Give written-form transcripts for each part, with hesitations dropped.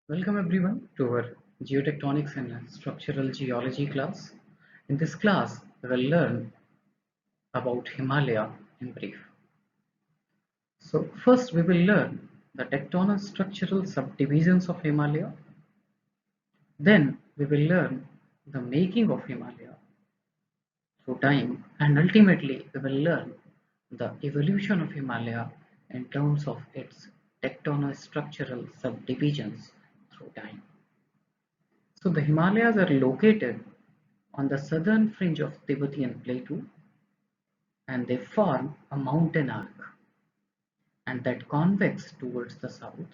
Welcome everyone to our Geotectonics and Structural Geology class. In this class, we will learn about Himalaya in brief. So first we will learn the tectonostructural subdivisions of Himalaya. Then we will learn the making of Himalaya through time, and ultimately we will learn the evolution of Himalaya in terms of its tectonostructural subdivisions through time. So the Himalayas are located on the southern fringe of Tibetan Plateau, and they form a mountain arc and that convex towards the south.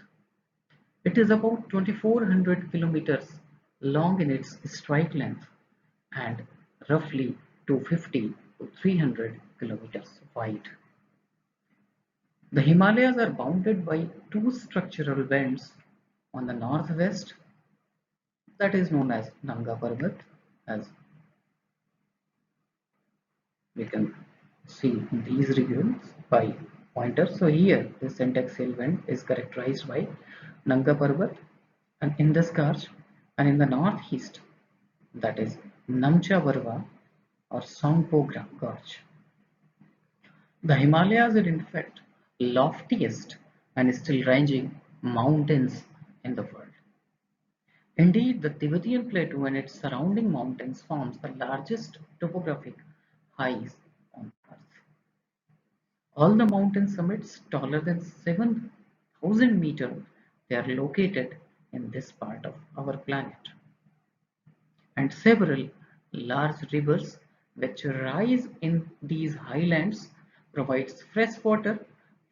It is about 2400 kilometers long in its strike length and roughly 250 to 300 kilometers wide. The Himalayas are bounded by two structural bands on the northwest, that is known as Nanga Parbat, as we can see in these regions by pointers. So here the syntaxial band is characterized by Nanga Parbat and Indus Gorge, and in the northeast that is Namcha Barwa or Songpo Gorge. The Himalayas are in fact loftiest and still ranging mountains in the world. Indeed, the Tibetan Plateau and its surrounding mountains forms the largest topographic heights on Earth. All the mountain summits taller than 7,000 meters, they are located in this part of our planet. And several large rivers which rise in these highlands provides fresh water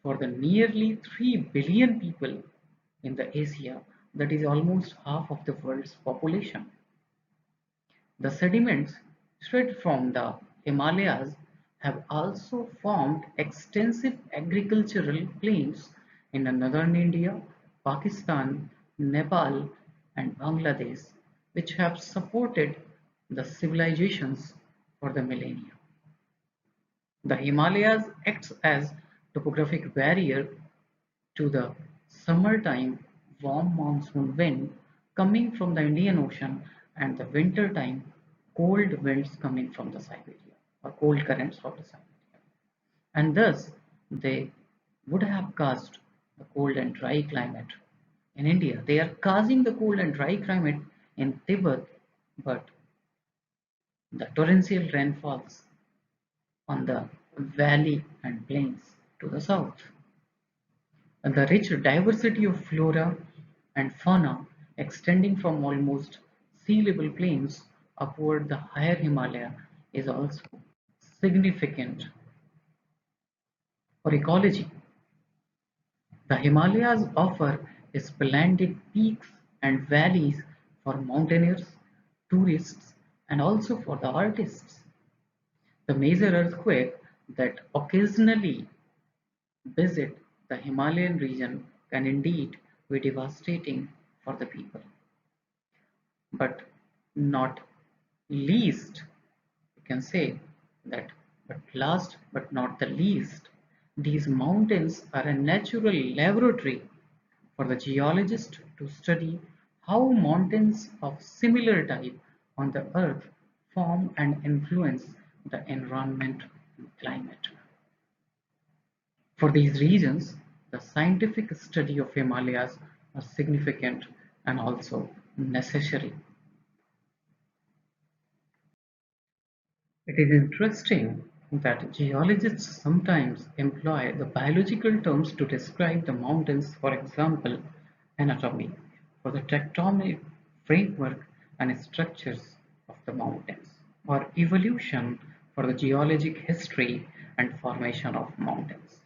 for the nearly 3 billion people in the Asia, that is almost half of the world's population. The sediments shed from the Himalayas have also formed extensive agricultural plains in northern India, Pakistan, Nepal, and Bangladesh, which have supported the civilizations for the millennia. The Himalayas acts as topographic barrier to the summertime warm monsoon wind coming from the Indian Ocean and the wintertime cold winds coming from the Siberia or cold currents from the Siberia. And thus they would have caused the cold and dry climate in India. They are causing the cold and dry climate in Tibet, but the torrential rainfalls on the valley and plains to the south. And the rich diversity of flora and fauna extending from almost sea level plains upward the higher Himalaya is also significant for ecology. The Himalayas offer splendid peaks and valleys for mountaineers, tourists, and also for the artists. The major earthquake that occasionally visit the Himalayan region can indeed be devastating for the people. But not least, you can say that, but last but not the least, these mountains are a natural laboratory for the geologist to study how mountains of similar type on the earth form and influence the environment and climate. For these reasons, the scientific study of Himalayas are significant and also necessary. It is interesting that geologists sometimes employ the biological terms to describe the mountains, for example, anatomy, for the tectonic framework and structures of the mountains, or evolution for the geologic history and formation of mountains.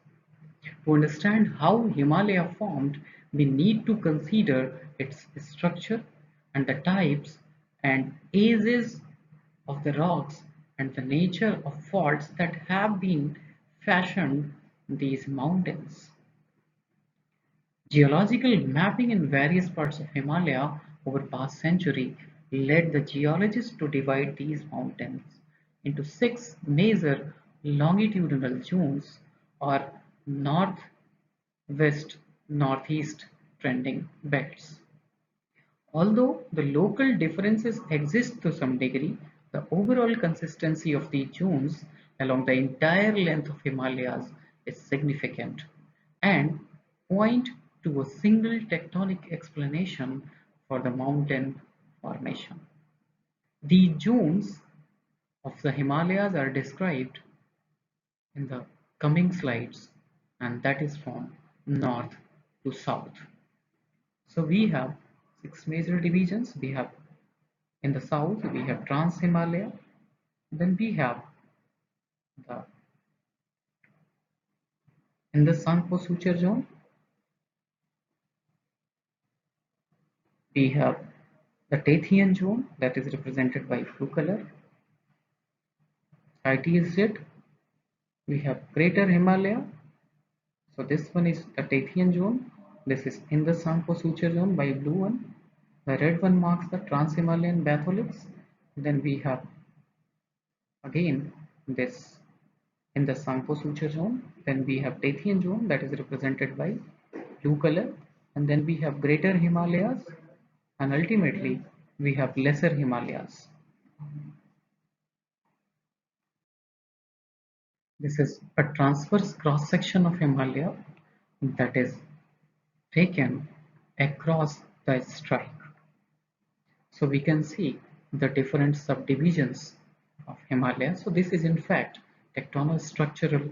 To understand how Himalaya formed, we need to consider its structure and the types and ages of the rocks and the nature of faults that have been fashioned these mountains. Geological mapping in various parts of Himalaya over past century led the geologists to divide these mountains into six major longitudinal zones or north, west, northeast trending belts. Although the local differences exist to some degree, the overall consistency of the zones along the entire length of Himalayas is significant and point to a single tectonic explanation for the mountain formation. The zones of the Himalayas are described in the coming slides, and that is from north to south. So we have six major divisions. We have in the south, we have Trans Himalaya. Then we have the in the Sangpo Suture zone, we have the Tathian zone that is represented by blue color. ITSZ, we have Greater Himalaya. So this one is the Tathian zone. This is in the Sangpo Suture zone by blue one. The red one marks the Trans-Himalayan batholiths. Then we have again this in the Sangpo Suture zone. Then we have Tathian zone that is represented by blue color. And then we have Greater Himalayas, and ultimately we have Lesser Himalayas. This is a transverse cross section of Himalaya that is taken across the strike. So we can see the different subdivisions of Himalaya. So this is in fact tectonostructural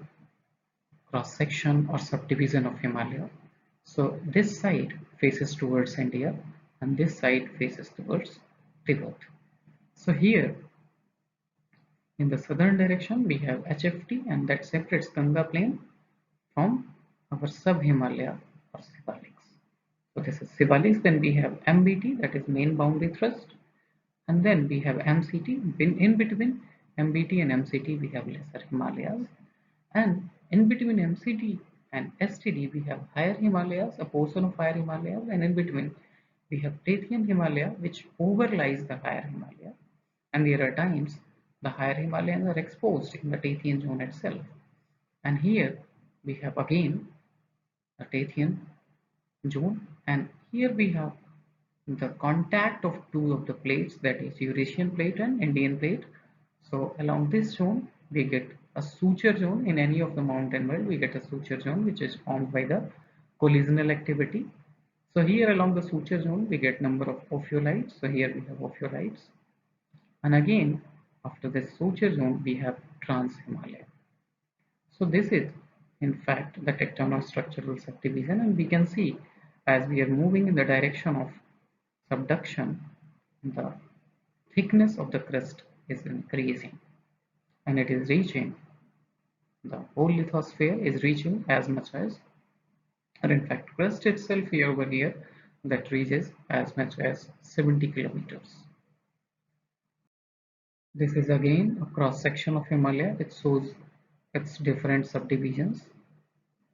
cross section or subdivision of Himalaya. So this side faces towards India and this side faces towards Tibet. So here in the southern direction we have HFT, and that separates Ganga plain from our sub-Himalaya or Sivaliks. So this is Sivaliks. Then we have MBT, that is main boundary thrust, and then we have MCT. In between MBT and MCT we have lesser Himalayas, and in between MCT and STD we have higher Himalayas, a portion of higher Himalayas, and in between we have Tathian Himalaya which overlies the higher Himalaya, and there are times the higher Himalayas are exposed in the Tathian zone itself. And here we have again the Tathian zone, and here we have the contact of two of the plates, that is Eurasian plate and Indian plate. So along this zone we get a suture zone. In any of the mountain belt we get a suture zone which is formed by the collisional activity. So here along the suture zone we get number of ophiolites. So here we have ophiolites, and again after this suture zone we have Trans Himalaya. So this is in fact the tectonostructural subdivision, and we can see as we are moving in the direction of subduction, the thickness of the crust is increasing, and it is reaching, the whole lithosphere is reaching as much as, or in fact crust itself here over here, that reaches as much as 70 kilometers. This is again a cross section of Himalaya. It shows its different subdivisions.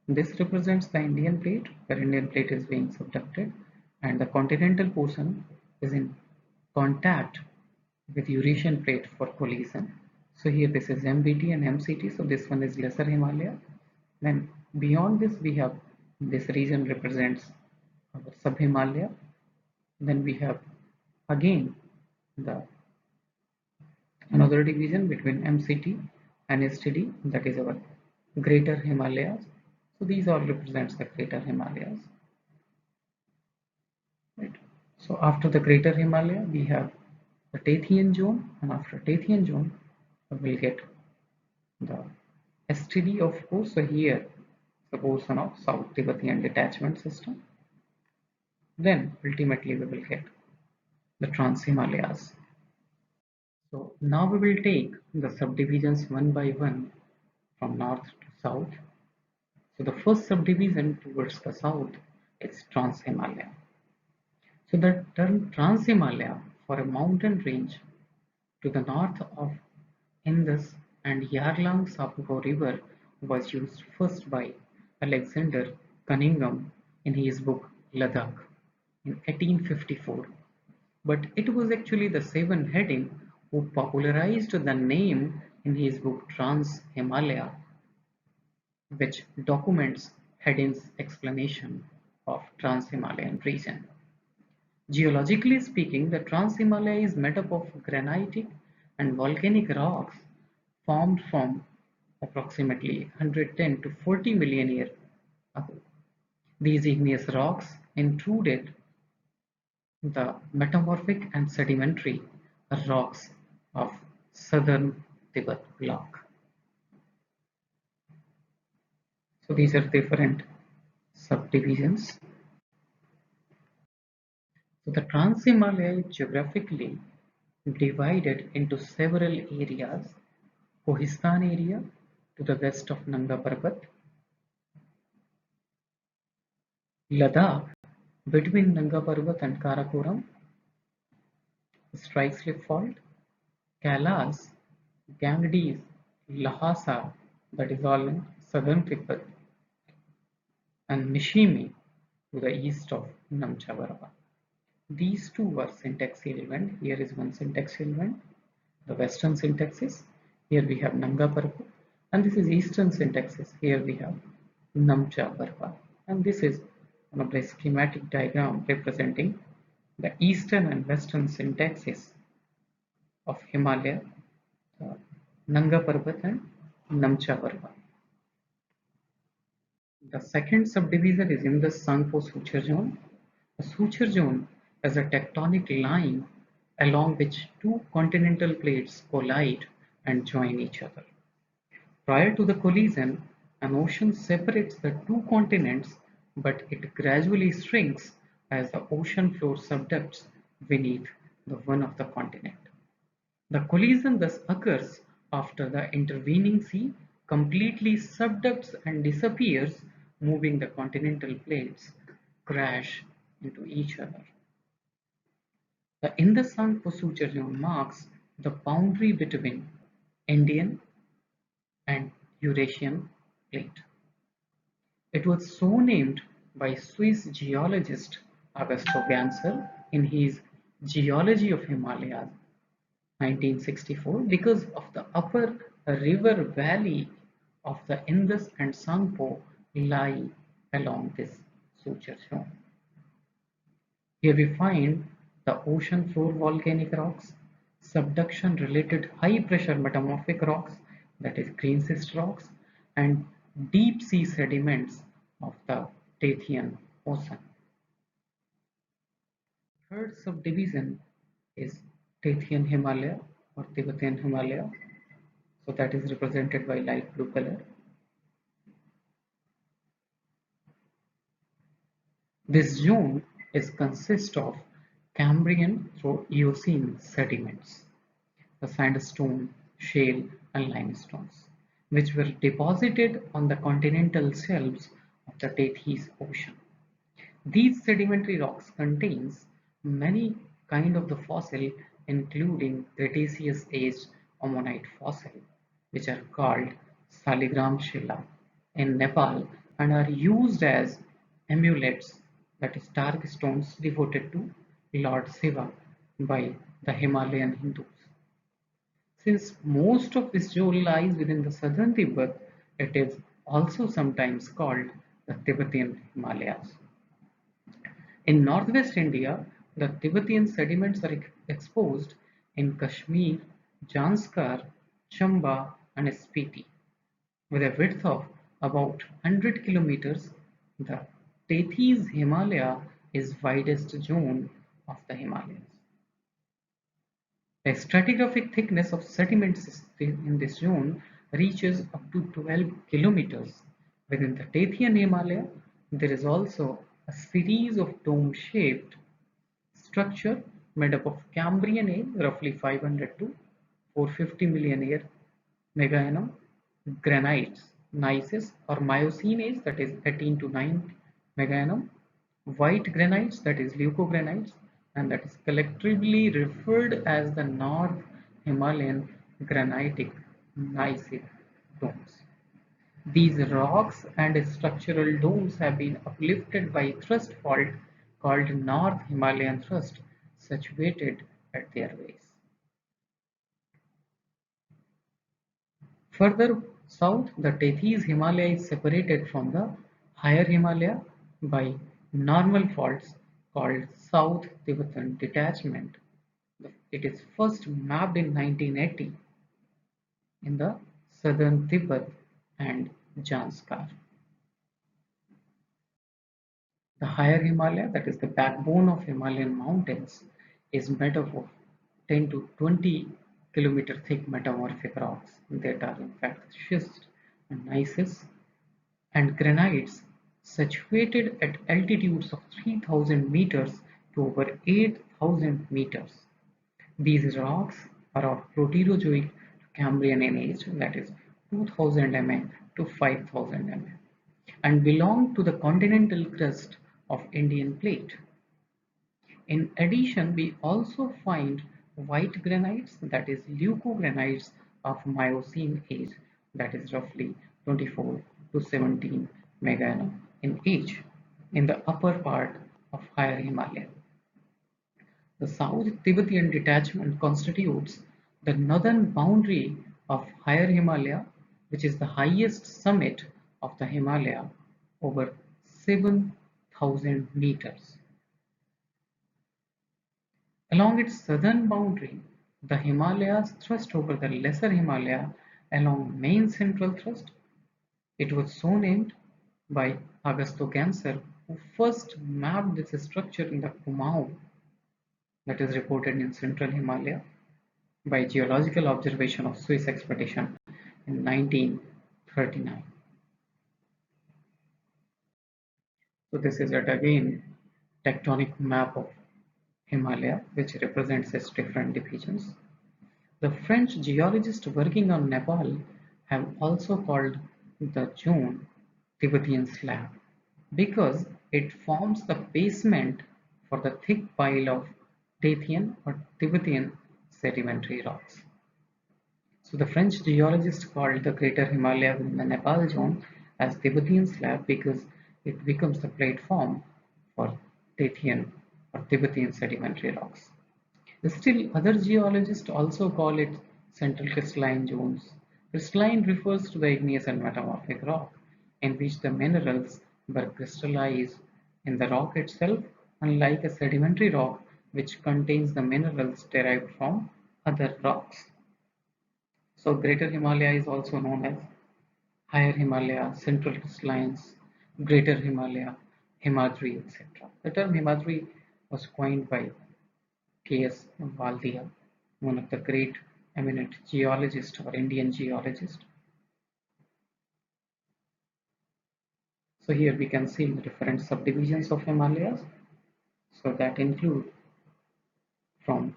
This represents the Indian plate, where Indian plate is being subducted, and the continental portion is in contact with Eurasian plate for collision. So here this is MBT and MCT, so this one is Lesser Himalaya. Then beyond this we have, this region represents our sub-Himalaya. Then we have again the another division between MCT and STD, that is our Greater Himalayas. So these all represents the Greater Himalayas. Right. So after the Greater Himalaya we have the Tathian zone, and after Tathian zone we will get the STD of course. So here the portion of South Tibetan detachment system. Then ultimately we will get the Trans Himalayas. So now we will take the subdivisions one by one from north to south. So the first subdivision towards the south is Trans Himalaya. So the term Trans Himalaya for a mountain range to the north of Indus and Yarlang Sapupho River was used first by Alexander Cunningham in his book Ladakh in 1854. But it was actually the Seven Heading who popularized the name in his book Trans Himalaya, which documents Heading's explanation of Trans Himalayan region. Geologically speaking, the Trans-Himalaya is made up of granitic and volcanic rocks formed from approximately 110 to 40 million years ago. These igneous rocks intruded the metamorphic and sedimentary rocks of southern Tibet block. So these are different subdivisions. So the Trans-Himalaya is geographically divided into several areas. Kohistan area to the west of Nanga Parbat, Ladakh between Nanga Parbat and Karakoram, Strike Slip Fault, Kailas, Gangdes, Lhasa, that is all in southern Tibet, and Nishimi to the east of Namcha Barwa. These two were syntaxial vent. Here is one syntaxial vent. The western syntaxis. Here we have Nanga Parbat, and this is eastern syntaxis. Here we have Namcha Barwa, and this is one of the schematic diagram representing the eastern and western syntaxis of Himalaya, Nanga Parbat and Namcha Barwa. The second subdivision is in the Sangpo Suture zone. The suture zone is a tectonic line along which two continental plates collide and join each other. Prior to the collision, an ocean separates the two continents, but it gradually shrinks as the ocean floor subducts beneath the one of the continent. The collision thus occurs after the intervening sea completely subducts and disappears, moving the continental plates crash into each other. The Indus-Sangpo suture zone marks the boundary between Indian and Eurasian plate. It was so named by Swiss geologist Augusto Ganser in his Geology of Himalayas 1964 because of the upper river valley of the Indus and Sangpo lie along this suture zone. Here we find the ocean floor volcanic rocks, subduction related high pressure metamorphic rocks, that is green schist rocks, and deep sea sediments of the Tethyan Ocean. Third subdivision is Tethyan Himalaya or Tibetan Himalaya. So that is represented by light blue color. This zone is consist of Cambrian through Eocene sediments, the sandstone, shale, and limestones, which were deposited on the continental shelves of the Tethys Ocean. These sedimentary rocks contains many kind of the fossil, including Cretaceous aged ammonite fossil, which are called Saligram Shilla in Nepal and are used as amulets, that is dark stones devoted to Lord Shiva by the Himalayan Hindus. Since most of this zone lies within the southern Tibet, it is also sometimes called the Tibetan Himalayas. In northwest India, the Tibetan sediments are exposed in Kashmir, Janskar, Chamba, and Spiti. With a width of about 100 kilometers, the Tethys Himalaya is widest zone of the Himalayas. The stratigraphic thickness of sediments in this zone reaches up to 12 kilometers. Within the Tethyan Himalaya, there is also a series of dome-shaped structure made up of Cambrian age, roughly 500 to 450 million year megaannum, granites, gneisses or Miocene age, that is 18 to 9 megaannum, white granites, that is leucogranites, and that is collectively referred as the North Himalayan granitic gneissic domes. These rocks and structural domes have been uplifted by thrust fault called North Himalayan thrust, situated at their base. Further south, the Tethys Himalaya is separated from the higher Himalaya by normal faults called South Tibetan Detachment. It is first mapped in 1980 in the southern Tibet and Janskar. The higher Himalaya, that is the backbone of Himalayan mountains, is made up of 10 to 20 kilometer thick metamorphic rocks that are in fact schist and gneiss and granites situated at altitudes of 3000 meters to over 8000 meters. These rocks are of Proterozoic to Cambrian in age, that is 2000 mm to 5000 mm, and belong to the continental crust of Indian plate. In addition, we also find white granites, that is leucogranites of Miocene age, that is roughly 24 to 17 megaannum in age, in the upper part of higher Himalaya. The South Tibetan Detachment constitutes the northern boundary of Higher Himalaya, which is the highest summit of the Himalaya, over 7,000 meters. Along its southern boundary, the Himalayas thrust over the Lesser Himalaya along main central thrust. It was so named by Augusto Ganser, who first mapped this structure in the Kumaon, that is reported in central Himalaya, by geological observation of Swiss expedition in 1939. So this is yet again tectonic map of Himalaya, which represents its different divisions. The French geologists working on Nepal have also called the zone Tibetan slab because it forms the basement for the thick pile of Dathian or Tibetan sedimentary rocks. So the French geologists called the Greater Himalaya within the Nepal zone as Tibetan slab because it becomes the platform for Dathian or Tibetan sedimentary rocks. Still, other geologists also call it central crystalline zones. Crystalline refers to the igneous and metamorphic rock in which the minerals were crystallized in the rock itself, unlike a sedimentary rock which contains the minerals derived from other rocks. So Greater Himalaya is also known as Higher Himalaya, Central Crystallines, Greater Himalaya, Himadri, etc. The term Himadri was coined by K.S. Waldia, one of the great eminent geologists or Indian geologist. So here we can see the different subdivisions of Himalayas. So that include from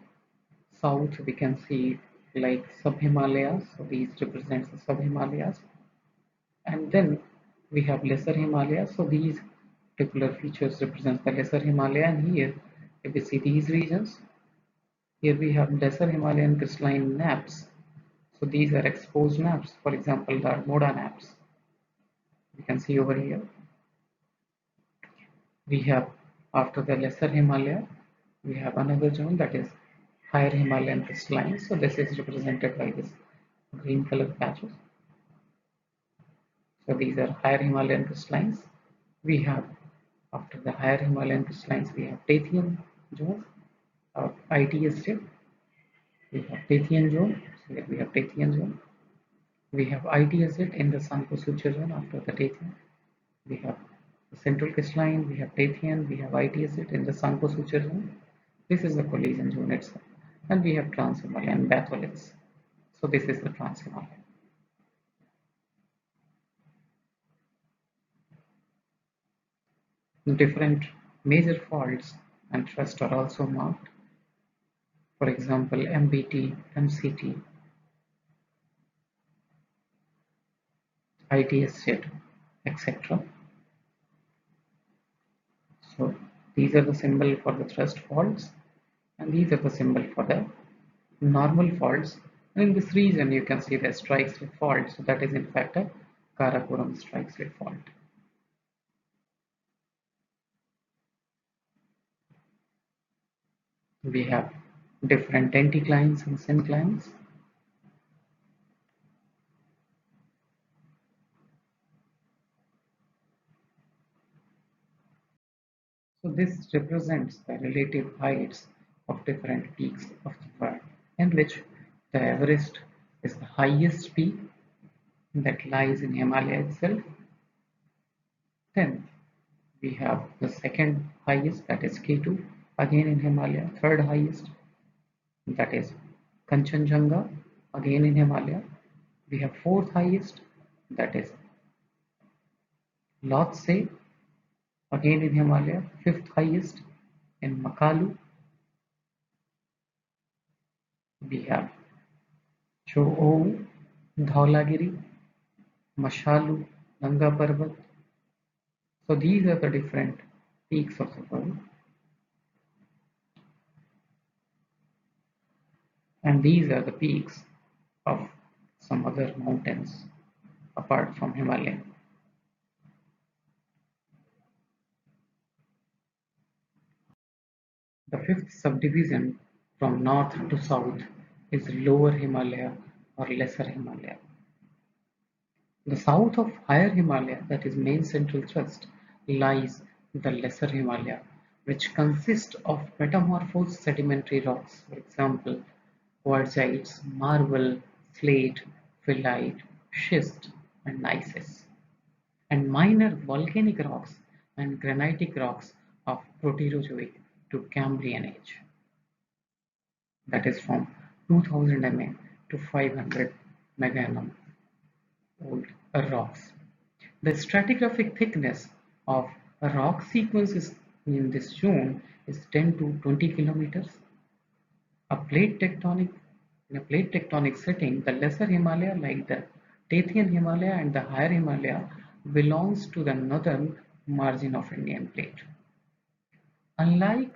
south we can see like sub-Himalayas. So these represents the sub-Himalayas. And then we have lesser Himalayas. So these particular features represent the lesser Himalaya. And here if we see these regions, here we have lesser Himalayan crystalline nappes. So these are exposed nappes, for example, the Almoda nappes. You can see over here. We have, after the lesser Himalaya, we have another zone that is higher Himalayan crystalline. So this is represented by this green color patches. So these are higher Himalayan crystallines. We have, after the higher Himalayan crystallines, we have Dathian zone or ITS tip. We have Dathian zone. So here we have Dathian zone. We have ITS in the Sanko-Sucha zone after the Dathian. We have the central crystalline, we have Dathian, we have ITS in the Sanko-Sucha zone. This is the collision zone itself. And we have Trans-Himalayan batholiths. So this is the Trans-Himalayan. Different major faults and thrust are also marked. For example, MBT, MCT, ITS jet, etc. So these are the symbol for the thrust faults and these are the symbol for the normal faults. And in this region you can see the strike slip fault. So that is in fact a Karakoram strike slip fault. We have different anticlines and synclines. So this represents the relative heights of different peaks of the world, in which the Everest is the highest peak that lies in Himalaya itself. Then we have the second highest, that is K2, again in Himalaya. Third highest, that is Kanchenjunga, again in Himalaya. We have fourth highest, that is Lhotse, again in Himalaya. Fifth highest in Makalu. We have Choou, Dhaulagiri, Mashalu, Nanga Parbat. So these are the different peaks of the world, and these are the peaks of some other mountains apart from Himalaya. The fifth subdivision from north to south is Lower Himalaya or Lesser Himalaya. The south of Higher Himalaya, that is main central thrust, lies the Lesser Himalaya, which consists of metamorphosed sedimentary rocks, for example, quartzites, marble, slate, phyllite, schist, and gneiss, and minor volcanic rocks and granitic rocks of Proterozoic to Cambrian age, that is from 2000 mm to 500 MegaNm old rocks. The stratigraphic thickness of a rock sequence in this zone is 10 to 20 kilometers. A plate tectonic In a plate tectonic setting, the Lesser Himalaya, like the Tathian Himalaya and the Higher Himalaya, belongs to the northern margin of Indian plate. Unlike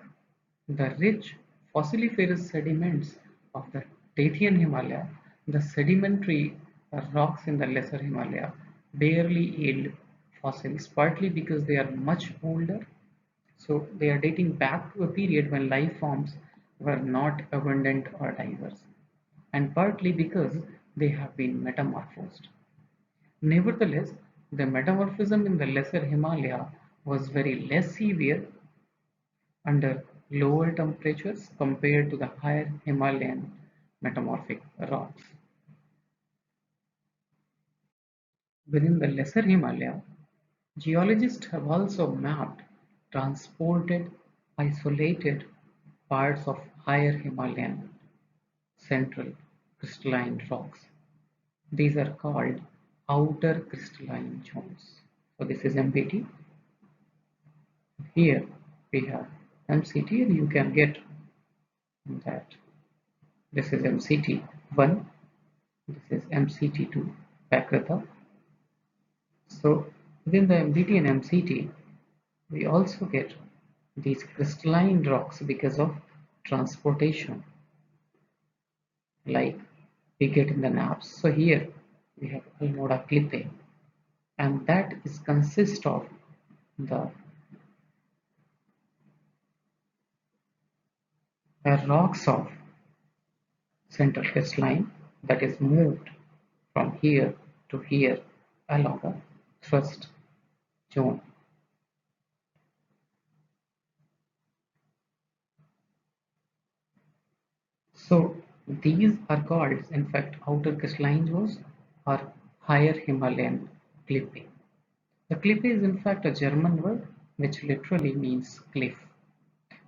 the rich fossiliferous sediments of the Tathian Himalaya, the sedimentary rocks in the Lesser Himalaya barely yield fossils, partly because they are much older. So they are dating back to a period when life forms were not abundant or diverse, and partly because they have been metamorphosed. Nevertheless, the metamorphism in the Lesser Himalaya was very less severe under lower temperatures compared to the higher Himalayan metamorphic rocks. Within the Lesser Himalaya, geologists have also mapped transported, isolated parts of higher Himalayan central crystalline rocks. These are called outer crystalline zones. So this is MPT. Here we have MCT, and you can get that this is MCT1, this is MCT2 Pakrata. So within the MDT and MCT, we also get these crystalline rocks because of transportation, like we get in the naps. So here we have Almoda Clippe, and that is consist of the rocks of central crystalline that is moved from here to here along a thrust zone. So these are called, in fact, outer crystalline zones or higher Himalayan clipping. The cliff is in fact a German word which literally means cliff.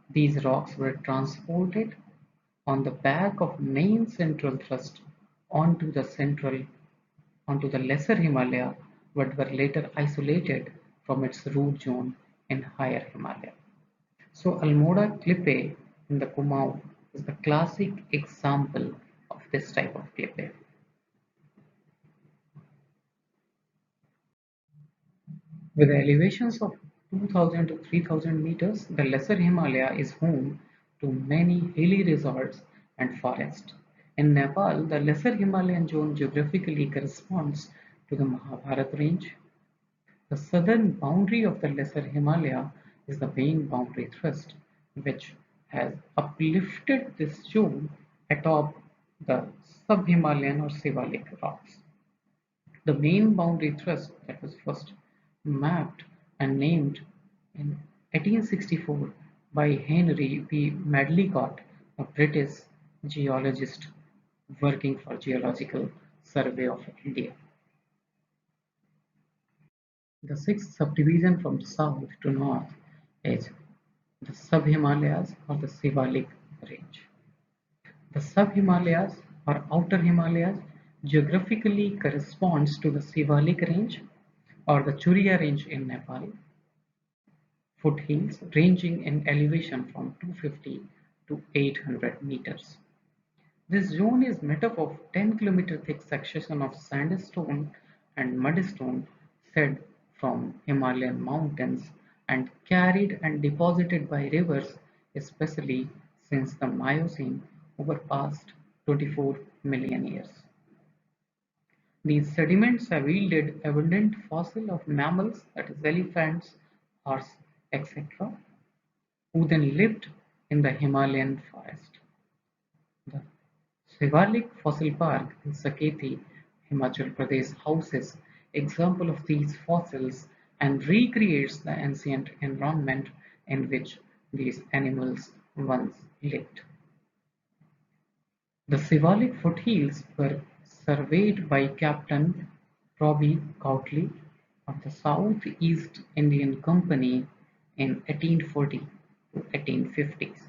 These rocks were transported on the back of main central thrust onto the central onto the lesser Himalaya, but were later isolated from its root zone in higher Himalaya. So Almoda Clippe in the Kumaon is the classic example of this type of clippe. With elevations of 2000 to 3000 meters, the Lesser Himalaya is home to many hilly resorts and forests. In Nepal, the Lesser Himalayan zone geographically corresponds to the Mahabharat range. The southern boundary of the Lesser Himalaya is the main boundary thrust, which has uplifted this zone atop the sub-Himalayan or Sivalik rocks. The main boundary thrust that was first mapped and named in 1864 by Henry P. Medlicott, a British geologist working for Geological Survey of India. The sixth subdivision from south to north is the Sub-Himalayas or the Sivalik range. The Sub-Himalayas or Outer Himalayas geographically corresponds to the Sivalik range or the Churia range in Nepal, foothills ranging in elevation from 250 to 800 meters. This zone is made up of 10-kilometer thick section of sandstone and mudstone shed from Himalayan mountains and carried and deposited by rivers, especially since the Miocene over past 24 million years. These sediments have yielded abundant fossil of mammals, that is elephants, horse, etc., who then lived in the Himalayan forest. The Shivalik Fossil Park in Saketi, Himachal Pradesh houses example of these fossils and recreates the ancient environment in which these animals once lived. The Shivalik foothills were surveyed by Captain Robbie Cowley of the South East Indian Company in 1840 to 1850s,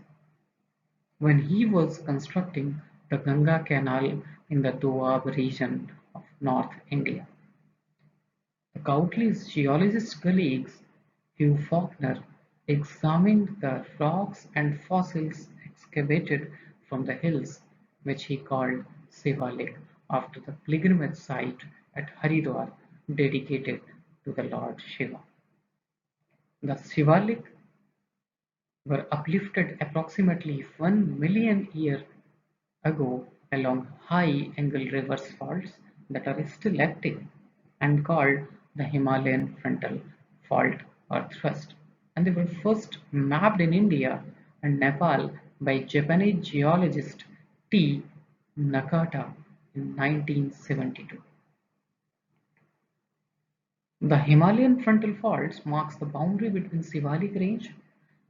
when he was constructing the Ganga Canal in the Doab region of North India. The Cowley's geologist colleagues, Hugh Faulkner, examined the rocks and fossils excavated from the hills, which he called Shivalik, after the pilgrimage site at Haridwar dedicated to the Lord Shiva. The Shivalik were uplifted approximately 1 million years ago along high-angle reverse faults that are still active and called the Himalayan Frontal Fault or thrust, and they were first mapped in India and Nepal by Japanese geologist T. Nakata in 1972. The Himalayan frontal faults marks the boundary between Shivalik Range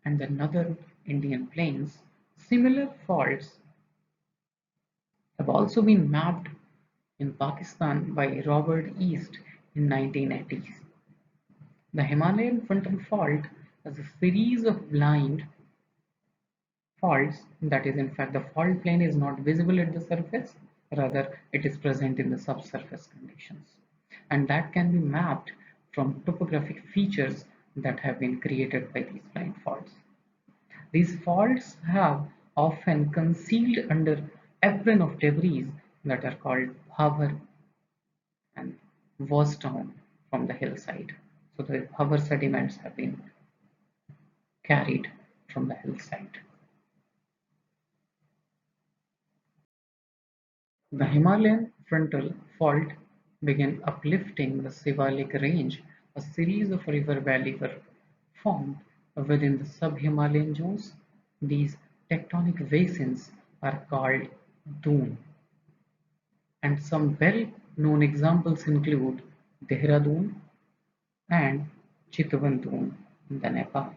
and the northern Indian plains. Similar faults have also been mapped in Pakistan by Robert East in 1980s. The Himalayan frontal fault is a series of blind faults, that is, in fact, the fault plane is not visible at the surface, rather, it is present in the subsurface conditions. And that can be mapped from topographic features that have been created by these blind faults. These faults have often concealed under apron of debris that are called bhavar and washed down from the hillside. So the bhavar sediments have been carried from the hillside. The Himalayan frontal fault began uplifting the Shivalik range. A series of river valleys were formed within the sub-Himalayan zones. These tectonic basins are called dune, and some well-known examples include Dehradun and Chitwan Dune in the Nepal.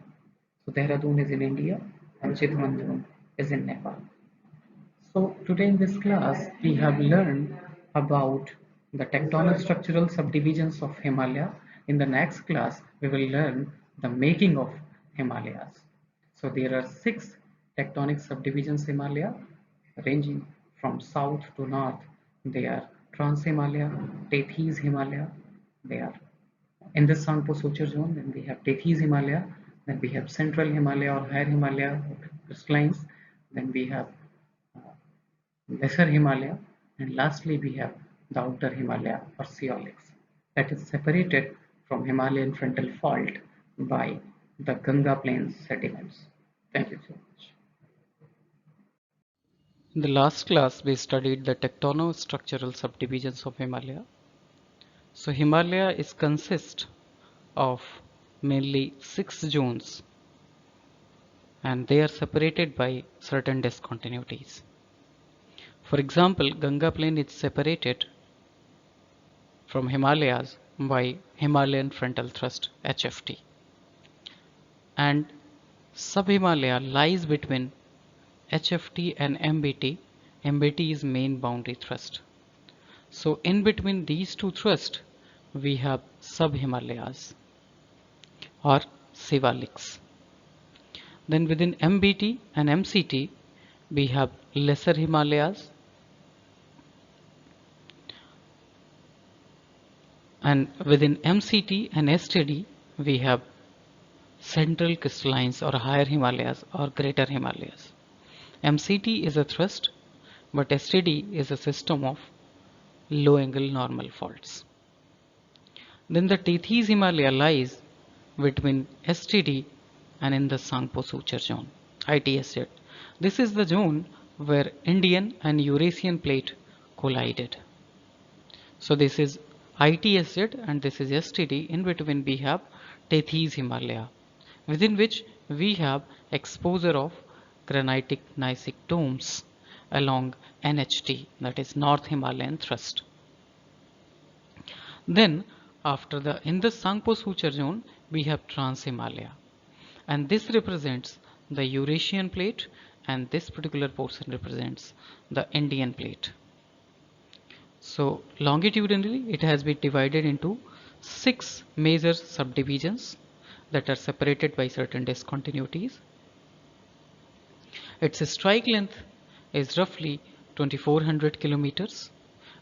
So Dehradun is in India and Chitwan Dune is in Nepal. So today in this class we have learned about the tectonic structural subdivisions of Himalaya. In the next class we will learn the making of Himalayas. So there are 6 tectonic subdivisions Himalaya ranging from south to north. They are Trans Himalaya, Tethys Himalaya, they are in the Sangpo-Sochir zone. Then we have Tethys Himalaya, then we have Central Himalaya or Higher Himalaya crystallines, then we have Lesser Himalaya, and lastly we have the Outer Himalaya or Zeolix, that is separated from Himalayan frontal fault by the Ganga Plains sediments. Thank you so much. In the last class, we studied the tectonostructural subdivisions of Himalaya. So Himalaya is consist of mainly 6 zones, and they are separated by certain discontinuities. For example, Ganga Plain is separated from Himalayas by Himalayan Frontal Thrust (HFT). and Sub-Himalaya lies between HFT and MBT. MBT is main boundary thrust. So in between these two thrusts, we have Sub-Himalayas or Sivaliks. Then within MBT and MCT, we have Lesser Himalayas, and within MCT and STD, we have Central Crystallines or Higher Himalayas or Greater Himalayas. MCT is a thrust, but STD is a system of low angle normal faults. Then the Tethys Himalaya lies between STD and in the Sangpo Suture zone, ITSZ. This is the zone where Indian and Eurasian plate collided. So this is ITSZ and this is STD. In between we have Tethys Himalaya, within which we have exposure of granitic gneissic domes along NHT, that is North Himalayan thrust. Then after in the Sangpo Suture zone we have Trans Himalaya, and this represents the Eurasian plate and this particular portion represents the Indian plate. So longitudinally it has been divided into 6 major subdivisions that are separated by certain discontinuities. Its strike length is roughly 2400 kilometers,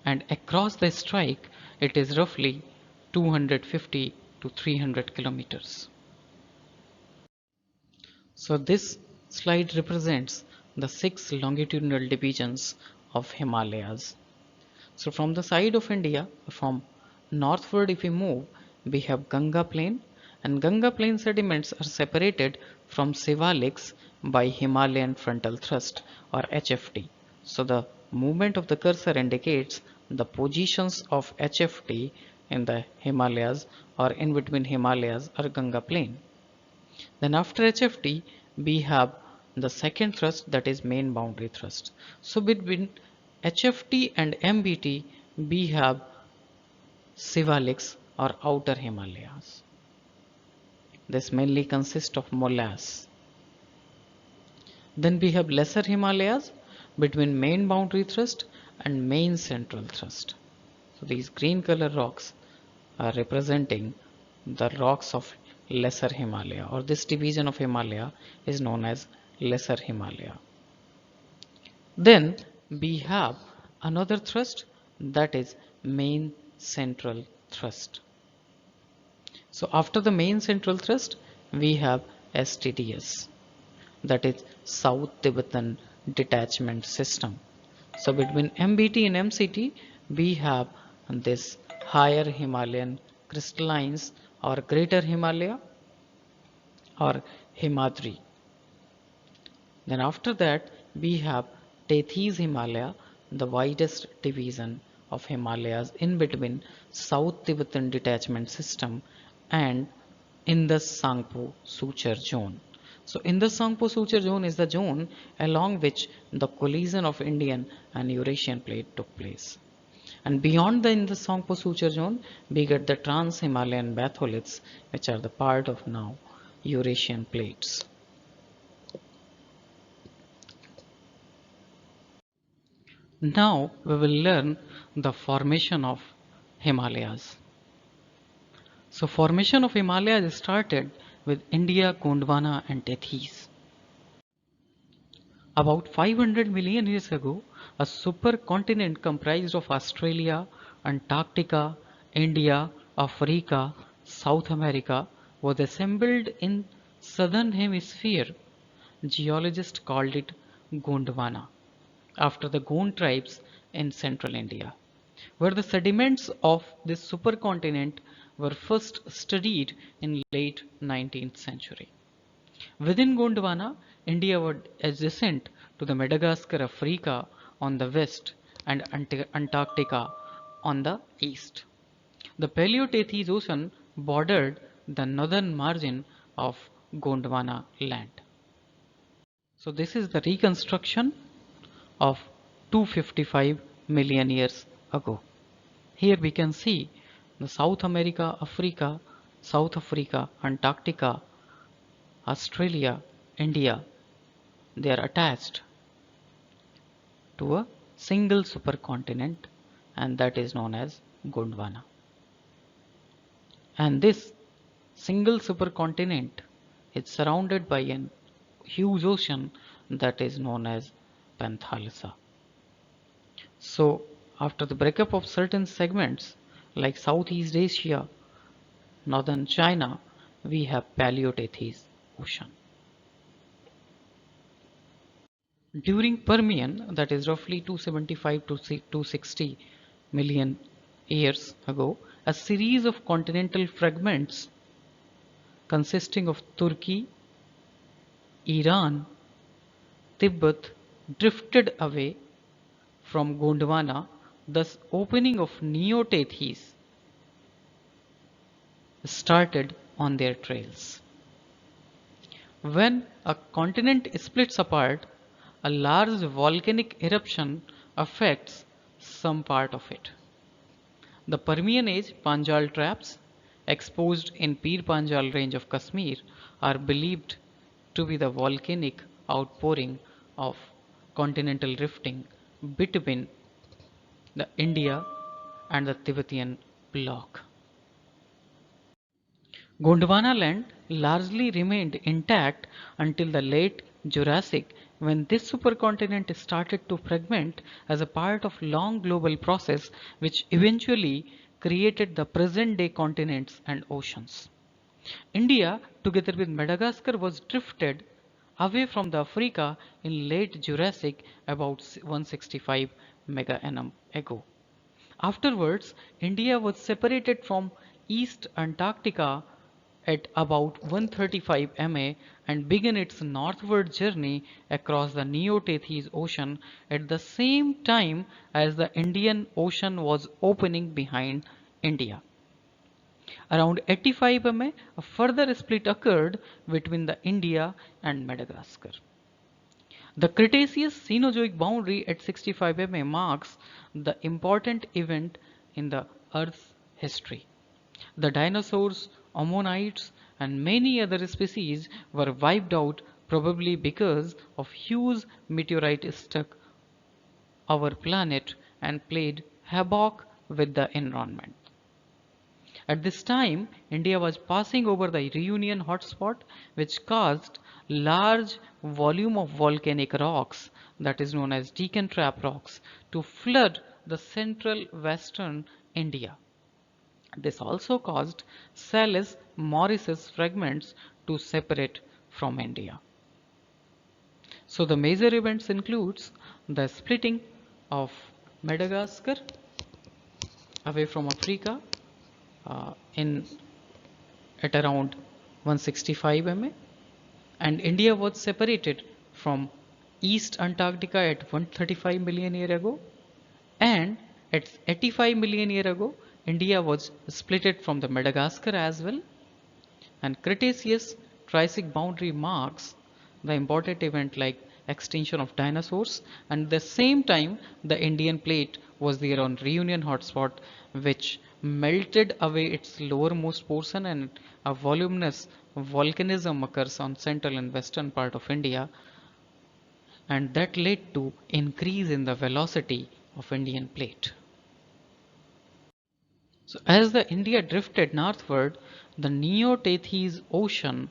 and across the strike it is roughly 250 to 300 kilometers. So this slide represents the 6 longitudinal divisions of Himalayas. So from the side of India, from northward if we move, we have Ganga plain, and Ganga plain sediments are separated from Sivaliks by Himalayan frontal thrust or HFT. So the movement of the cursor indicates the positions of HFT in the Himalayas or in between Himalayas or Ganga plain. Then after HFT we have the second thrust, that is main boundary thrust. So between HFT and MBT we have Sivaliks or outer Himalayas. This mainly consists of morass. Then we have lesser Himalayas between main boundary thrust and main central thrust. So these green color rocks are representing the rocks of lesser Himalaya, or this division of Himalaya is known as lesser Himalaya. Then we have another thrust, that is main central thrust. So after the main central thrust we have STDS, that is South Tibetan Detachment System. So between MBT and MCT we have this higher Himalayan crystallines or Greater Himalaya or Himadri. Then after that we have Tethys Himalaya, the widest division of Himalayas in between South Tibetan Detachment System and Indus Sangpo Suture zone. So Indus Sangpo Suture zone is the zone along which the collision of Indian and Eurasian plate took place. And beyond the Indus Sangpo Suture zone we get the Trans-Himalayan batholiths, which are the part of now Eurasian plates. Now we will learn the formation of Himalayas. So formation of Himalayas started with India, Gondwana and Tethys. About 500 million years ago, a supercontinent comprised of Australia, Antarctica, India, Africa, South America was assembled in southern hemisphere. Geologists called it Gondwana, after the Gond tribes in central India, where the sediments of this supercontinent were first studied in late 19th century. Within Gondwana, India was adjacent to the Madagascar, Africa on the west and Antarctica on the east. The Paleo-Tethys Ocean bordered the northern margin of Gondwana land. So this is the reconstruction of 255 million years ago. Here we can see the South America, Africa, South Africa, Antarctica Australia, India, they are attached to a single supercontinent, and that is known as Gondwana. And this single supercontinent is surrounded by a huge ocean that is known as Panthalassa. So, after the breakup of certain segments like Southeast Asia, northern China, we have Paleotethys Ocean. During Permian, that is roughly 275 to 260 million years ago, a series of continental fragments consisting of Turkey, Iran, Tibet drifted away from Gondwana, thus opening of Neotethys started on their trails. When a continent splits apart, a large volcanic eruption affects some part of it. The Permian age Panjal traps, exposed in Pir Panjal range of Kashmir, are believed to be the volcanic outpouring of continental rifting between the India and the Tibetan bloc. Gondwana land largely remained intact until the late Jurassic, when this supercontinent started to fragment as a part of long global process which eventually created the present-day continents and oceans. India, together with Madagascar, was drifted away from the Africa in late Jurassic about 165 mega-annum ago. Afterwards, India was separated from East Antarctica at about 135 ma and began its northward journey across the Neo-Tethys Ocean at the same time as the Indian Ocean was opening behind India. Around 85 ma, a further split occurred between the India and Madagascar. The Cretaceous-Cenozoic boundary at 65 ma marks the important event in the Earth's history. The dinosaurs, ammonites, and many other species were wiped out, probably because of huge meteorite struck our planet and played havoc with the environment. At this time, India was passing over the Reunion hotspot, which caused large volume of volcanic rocks, that is known as Deccan Trap rocks, to flood the central western India. This also caused Salis Mauritius fragments to separate from India. So the major events includes the splitting of Madagascar away from Africa in at around 165 ma, and India was separated from East Antarctica at 135 million year ago, and at 85 million year ago India was splitted from the Madagascar as well. And Cretaceous Triassic boundary marks the important event like extinction of dinosaurs, and at the same time the Indian plate was there on Reunion hotspot, which melted away its lowermost portion, and a voluminous volcanism occurs on central and western part of India, and that led to increase in the velocity of Indian plate. So as the India drifted northward, the Neo-Tethys Ocean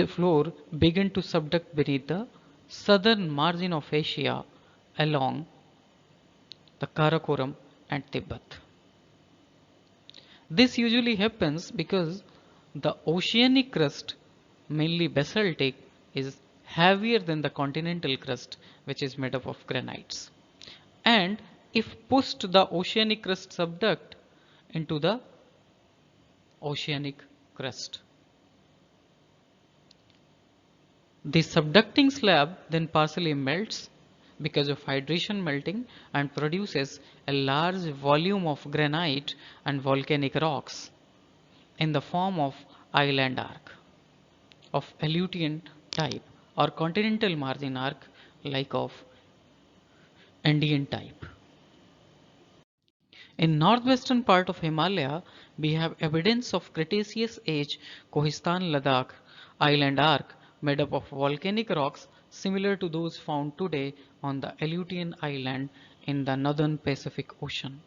floor began to subduct beneath the southern margin of Asia along the Karakoram and Tibet. This usually happens because the oceanic crust, mainly basaltic, is heavier than the continental crust, which is made up of granites. And if pushed, the oceanic crust subduct into the oceanic crust. The subducting slab then partially melts because of hydration melting and produces a large volume of granite and volcanic rocks in the form of island arc of Aleutian type or continental margin arc like of Andean type. In northwestern part of Himalaya, we have evidence of Cretaceous age Kohistan Ladakh island arc made up of volcanic rocks similar to those found today on the Aleutian Island in the northern Pacific Ocean.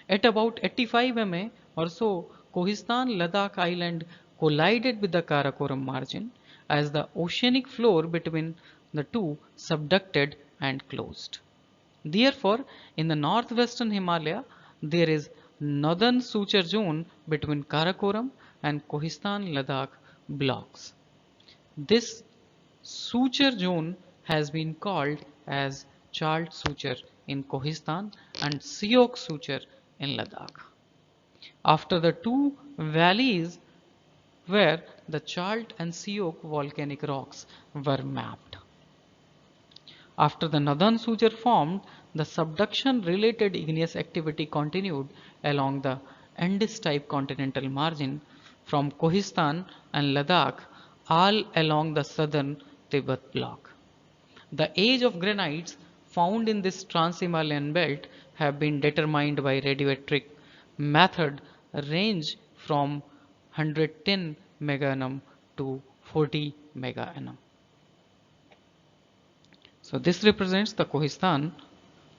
At about 85 ma or so, Kohistan Ladakh Island collided with the Karakoram margin as the oceanic floor between the two subducted and closed. Therefore, in the northwestern Himalaya, there is northern suture zone between Karakoram and Kohistan Ladakh blocks. This suture zone has been called as Chalt suture in Kohistan and Siok suture in Ladakh. After the two valleys where the Chalt and Siok volcanic rocks were mapped. After the northern suture formed, the subduction-related igneous activity continued along the Andes-type continental margin from Kohistan and Ladakh all along the southern Tibet block. The age of granites found in this trans-Himalayan belt have been determined by radiometric method range from 110 megaannum to 40 megaannum. So this represents the Kohistan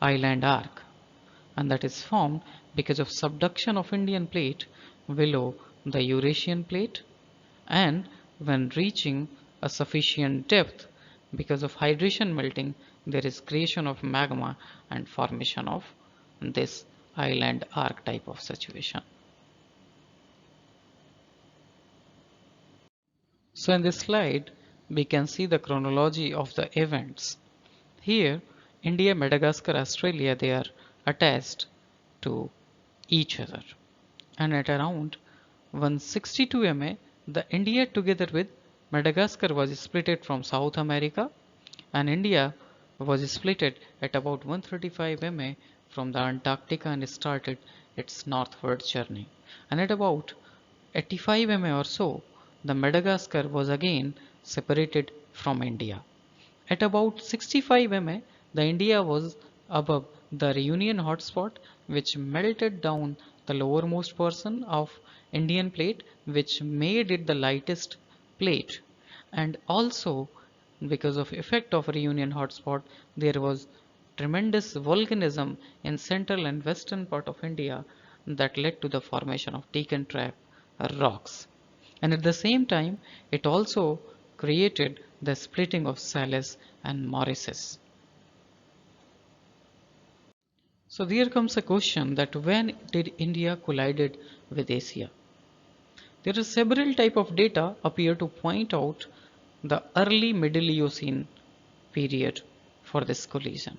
island arc, and that is formed because of subduction of Indian plate below the Eurasian plate, and when reaching a sufficient depth because of hydration melting, there is creation of magma and formation of this island arc type of situation. So in this slide we can see the chronology of the events. Here India, Madagascar, Australia, they are attached to each other, and at around 162 ma the India together with Madagascar was split from South America, and India was split at about 135 ma from the Antarctica and started its northward journey, and at about 85 ma or so the Madagascar was again separated from India. At about 65 ma, the India was above the Reunion hotspot, which melted down the lowermost portion of Indian plate, which made it the lightest plate. And also, because of effect of Reunion hotspot, there was tremendous volcanism in central and western part of India that led to the formation of Deccan Trap rocks. And at the same time, it also created the splitting of Salles and Mauritius. So there comes a question that when did India collided with Asia? There are several type of data appear to point out the early Middle Eocene period for this collision.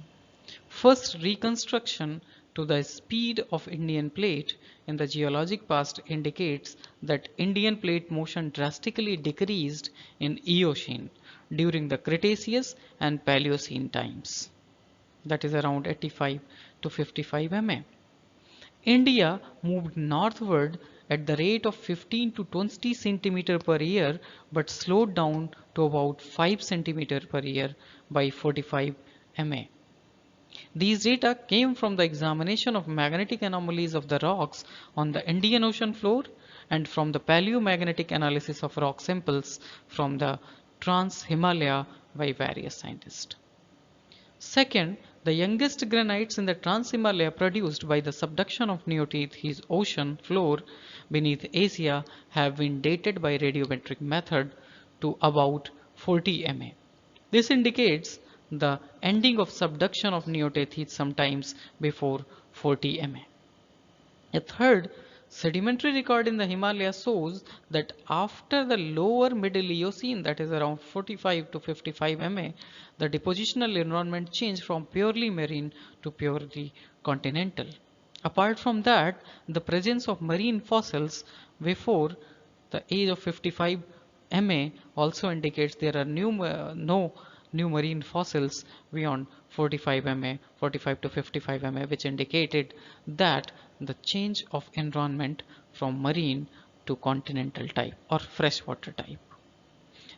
First reconstruction to the speed of Indian plate in the geologic past indicates that Indian plate motion drastically decreased in Eocene during the Cretaceous and Paleocene times, that is around 85 to 55 ma. India moved northward at the rate of 15 to 20 centimeter per year but slowed down to about 5 centimeter per year by 45 ma. These data came from the examination of magnetic anomalies of the rocks on the Indian Ocean floor and from the paleomagnetic analysis of rock samples from the Trans-Himalaya by various scientists. Second, the youngest granites in the Trans-Himalaya produced by the subduction of Neotethys ocean floor beneath Asia have been dated by radiometric method to about 40 ma. This indicates the ending of subduction of Neotethys sometimes before 40 ma. A third sedimentary record in the Himalayas shows that after the lower Middle Eocene, that is around 45 to 55 ma, the depositional environment changed from purely marine to purely continental. Apart from that, the presence of marine fossils before the age of 55 ma also indicates there are no new marine fossils beyond 45 ma, 45 to 55 ma, which indicated that the change of environment from marine to continental type or freshwater type.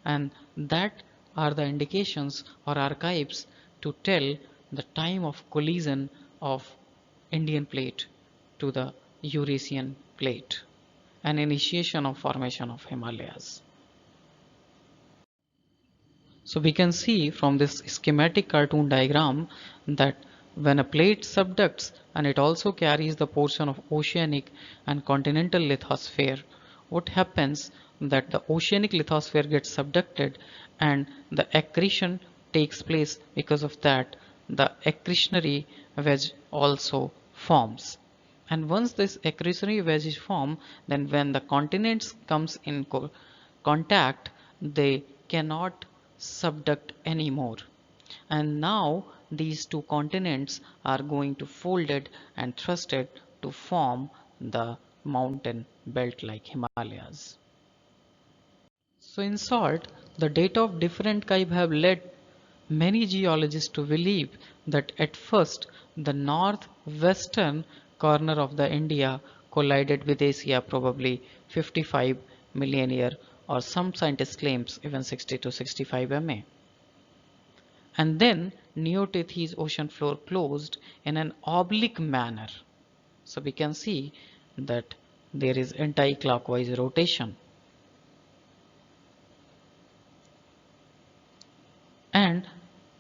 And that are the indications or archives to tell the time of collision of Indian plate to the Eurasian plate, an initiation of formation of Himalayas. So we can see from this schematic cartoon diagram that when a plate subducts and it also carries the portion of oceanic and continental lithosphere, what happens that the oceanic lithosphere gets subducted and the accretion takes place. Because of that, the accretionary wedge also forms. And once this accretionary wedge is formed, then when the continents comes in contact, they cannot subduct anymore. And now these two continents are going to folded and thrusted to form the mountain belt like Himalayas. So in short, the data of different type have led many geologists to believe that at first the northwestern corner of the India collided with Asia probably 55 million year, or some scientists claims even 60 to 65 MA. And then Neo-Tethys ocean floor closed in an oblique manner. So we can see that there is anti-clockwise rotation. And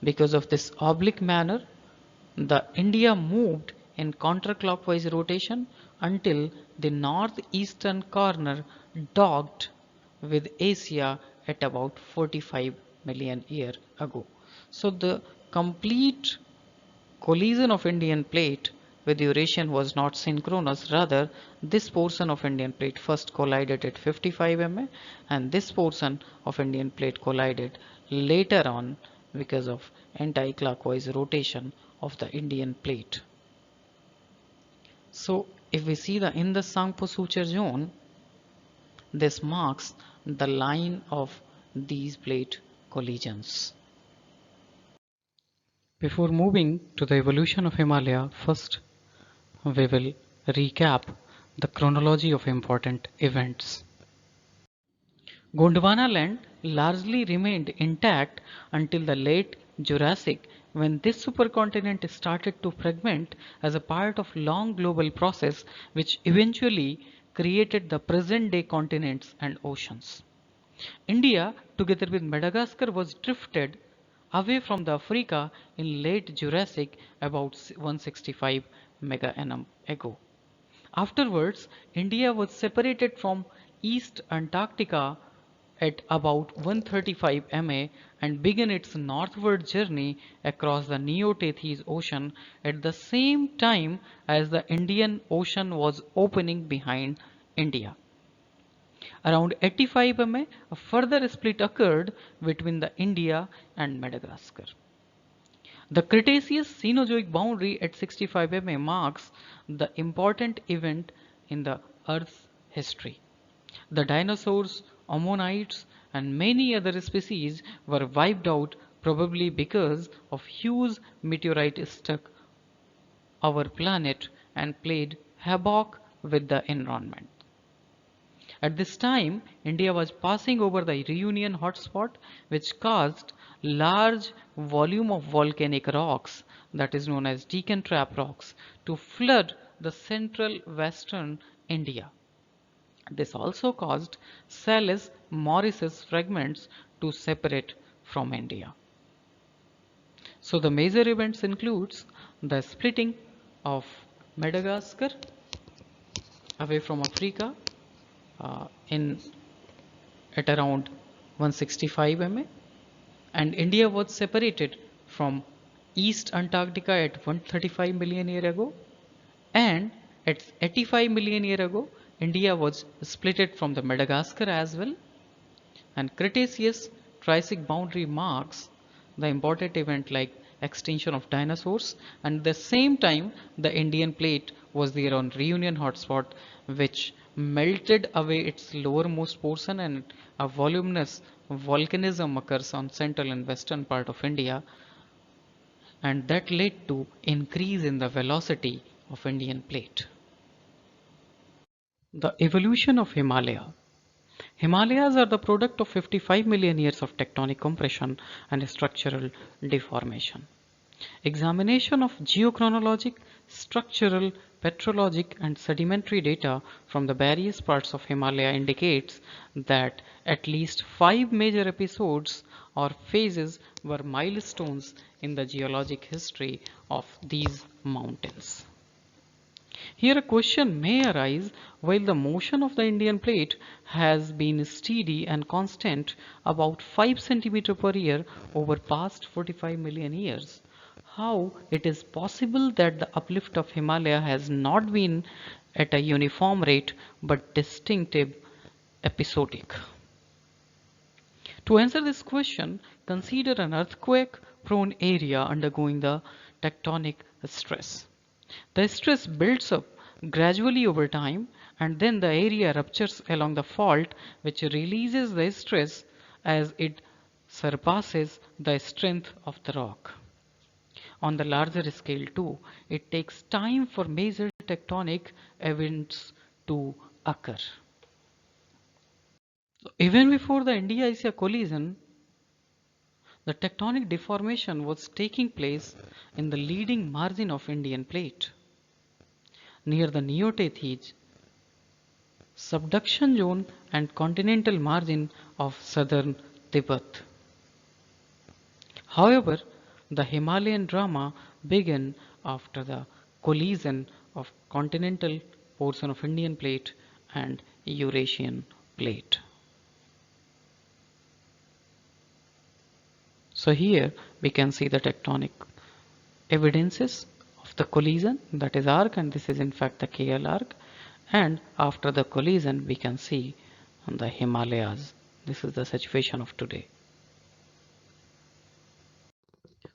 because of this oblique manner, the India moved in counterclockwise rotation until the northeastern corner docked with Asia at about 45 million years ago. So the complete collision of Indian plate with Eurasian was not synchronous, rather this portion of Indian plate first collided at 55 mm and this portion of Indian plate collided later on because of anti-clockwise rotation of the Indian plate. So if we see the in the Sangpo-Sucher zone, this marks the line of these plate collisions. Before moving to the evolution of Himalaya, first we will recap the chronology of important events. Gondwana land largely remained intact until the late Jurassic, when this supercontinent started to fragment as a part of long global process which eventually created the present day continents and oceans. India, together with Madagascar, was drifted away from the Africa in late Jurassic about 165 mega-annum ago. Afterwards, India was separated from East Antarctica at about 135 ma and began its northward journey across the Neo-Tethys Ocean at the same time as the Indian Ocean was opening behind India. Around 85 ma, a further split occurred between the India and Madagascar. The Cretaceous-Cenozoic boundary at 65 ma marks the important event in the Earth's history. The dinosaurs, ammonites, and many other species were wiped out, probably because of huge meteorite struck our planet and played havoc with the environment. At this time, India was passing over the Reunion hotspot, which caused large volume of volcanic rocks, that is known as Deccan Trap rocks, to flood the central western India. This also caused Salis Mauritius fragments to separate from India. So the major events includes the splitting of Madagascar away from Africa in at around 165 ma, and India was separated from East Antarctica at 135 million year ago, and at 85 million year ago India was splitted from the Madagascar as well. And Cretaceous Triassic boundary marks the important event like extinction of dinosaurs, and at the same time the Indian plate was there on Reunion hotspot, which melted away its lowermost portion, and a voluminous volcanism occurs on central and western part of India, and that led to increase in the velocity of Indian plate. The evolution of Himalaya. Himalayas are the product of 55 million years of tectonic compression and structural deformation. Examination of geochronologic, structural, petrologic and sedimentary data from the various parts of Himalaya indicates that at least 5 major episodes or phases were milestones in the geologic history of these mountains. Here a question may arise: while the motion of the Indian plate has been steady and constant about 5 cm per year over past 45 million years, how it is possible that the uplift of Himalaya has not been at a uniform rate but distinctive episodic? To answer this question, consider an earthquake prone area undergoing the tectonic stress. The stress builds up gradually over time, and then the area ruptures along the fault, which releases the stress as it surpasses the strength of the rock. On the larger scale too, it takes time for major tectonic events to occur. So even before the India-Asia collision, the tectonic deformation was taking place in the leading margin of Indian plate, near the Neotethys subduction zone and continental margin of southern Tibet. However, the Himalayan drama began after the collision of continental portion of Indian plate and Eurasian plate. So here we can see the tectonic evidences of the collision, that is arc, and this is in fact the KL arc, and after the collision we can see the Himalayas. This is the situation of today.